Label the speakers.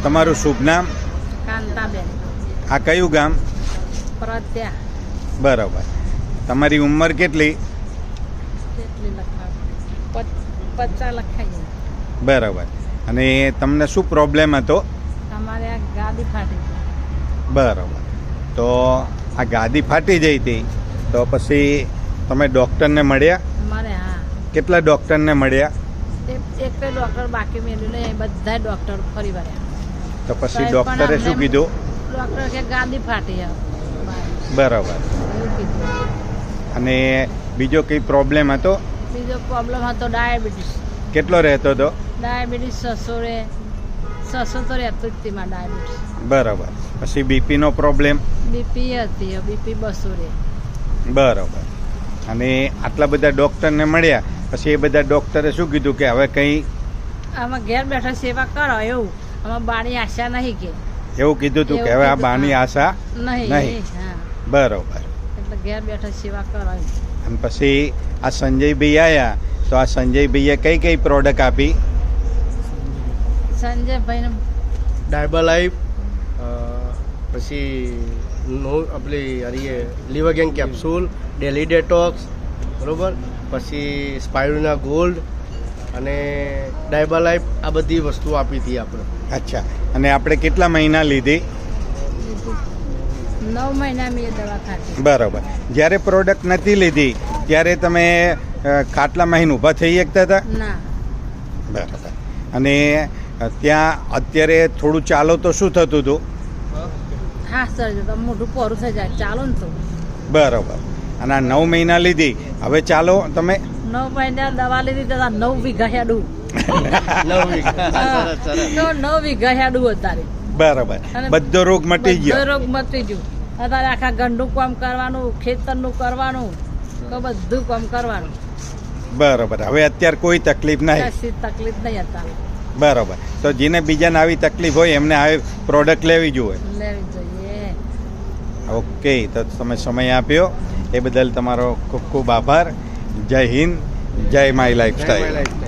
Speaker 1: તમારું શુભ નામ?
Speaker 2: કાંતાબેન.
Speaker 1: આ કયું ગામ?
Speaker 2: પ્રત્યા.
Speaker 1: બરાબર. તમારી ઉંમર કેટલી?
Speaker 2: કેટલી લખાવ? 50 લખાઈ.
Speaker 1: બરાબર. અને તમને શું પ્રોબ્લેમ હતો?
Speaker 2: અમારે આ ગાડી ફાટી ગઈ.
Speaker 1: બરાબર. તો આ ગાદી ફાટી જઈ હતી તો પછી તમે ડૉક્ટરને મળ્યા?
Speaker 2: અમારે હા.
Speaker 1: કેટલા ડૉક્ટરને મળ્યા?
Speaker 2: એક ડૉક્ટર બાકી મેળ્યું નહીં, બધા ડૉક્ટર ફરી વળ્યા.
Speaker 1: તો પછી ડૉક્ટરે શું કીધું?
Speaker 2: ડૉક્ટર કે ગાડી ફાટી
Speaker 1: બરાબર.
Speaker 2: એવું કીધું.
Speaker 1: અને બીજો કંઈ પ્રોબ્લેમ હતો?
Speaker 2: બીજો પ્રોબ્લેમ હતો ડાયાબિટીસ.
Speaker 1: કેટલો રહેતો હતો?
Speaker 2: ડાયાબિટીસ 600 તો રહેતું જ તેમાં ડાયાબિટીસ.
Speaker 1: બરાબર. પછી બીપીનો પ્રોબ્લેમ?
Speaker 2: બીપી હતી, બીપી 200 રહે.
Speaker 1: બરાબર. અને આટલા બધા ડૉક્ટરને મળ્યા પછી એ બધા ડૉક્ટરે શું કીધું કે હવે કંઈ
Speaker 2: આમાં ઘેર બેઠા સેવા કરો એવું? આમાં બાની આશા નહીં કે
Speaker 1: એવું કીધું હતું કે હવે આ બાની આશા
Speaker 2: નહીં. હા,
Speaker 1: બરાબર.
Speaker 2: એટલે ઘેર બેઠા સેવા કરો.
Speaker 1: અને પછી આ સંજયભાઈ આવ્યા તો આ સંજયભાઈએ કઈ કઈ પ્રોડક્ટ આપી?
Speaker 2: સંજયભાઈને
Speaker 3: ડાયબાલાઈફ, પછી આપણી હરીએ લીવર ગેંગ કેપ્સ્યુલ, ડેલી ડેટોક્સ, બરાબર, પછી સ્પાયરુના ગોલ્ડ અને ડાયબાલાઈફ, આ બધી વસ્તુઓ આપી હતી આપણે.
Speaker 1: અચ્છા. અને આપણે કેટલા મહિના લીધી?
Speaker 2: 9 મહિના મેં દવા ખાધી.
Speaker 1: બરાબર. જ્યારે પ્રોડક્ટ નથી લીધી ત્યારે તમે ખાટલામાં આવીને ઊભા થઈ શકતા હતા?
Speaker 2: ના.
Speaker 1: બરાબર. અને ત્યાં અત્યારે થોડું ચાલો તો શું થતું હતું?
Speaker 2: હા સર, તો મોઢું પોરું થઈ જાય ચાલો ને તો.
Speaker 1: બરાબર. અને આ 9 મહિના લીધી, હવે ચાલો તમે?
Speaker 2: 9 મહિના દવા લીધી તો 9 વીઘા હેડું.
Speaker 3: 9 વીઘા.
Speaker 2: તો 9 વીઘા હેડું અત્યારે.
Speaker 1: બરાબર. બધો રોગ મટી
Speaker 2: બધો
Speaker 1: ગયો?
Speaker 2: રોગ મટી ગયો. અત્યારે આખા ગંડું કામ કરવાનું, ખેતરનું કરવાનું, તો બધું કામ કરવાનું.
Speaker 1: બરાબર. હવે અત્યારે કોઈ તકલીફ નહીં?
Speaker 2: કશી તકલીફ નહીં અત્યારે.
Speaker 1: બરાબર. તો જેને બીજાને આવી તકલીફ હોય એમને આવી પ્રોડક્ટ લેવી જોઈએ.
Speaker 2: લેવી જોઈએ.
Speaker 1: ઓકે. તો તમે સમય આપ્યો એ બદલ તમારો ખૂબ ખૂબ આભાર. જય હિન્દ, જય માય લાઈફસ્ટાઈલ.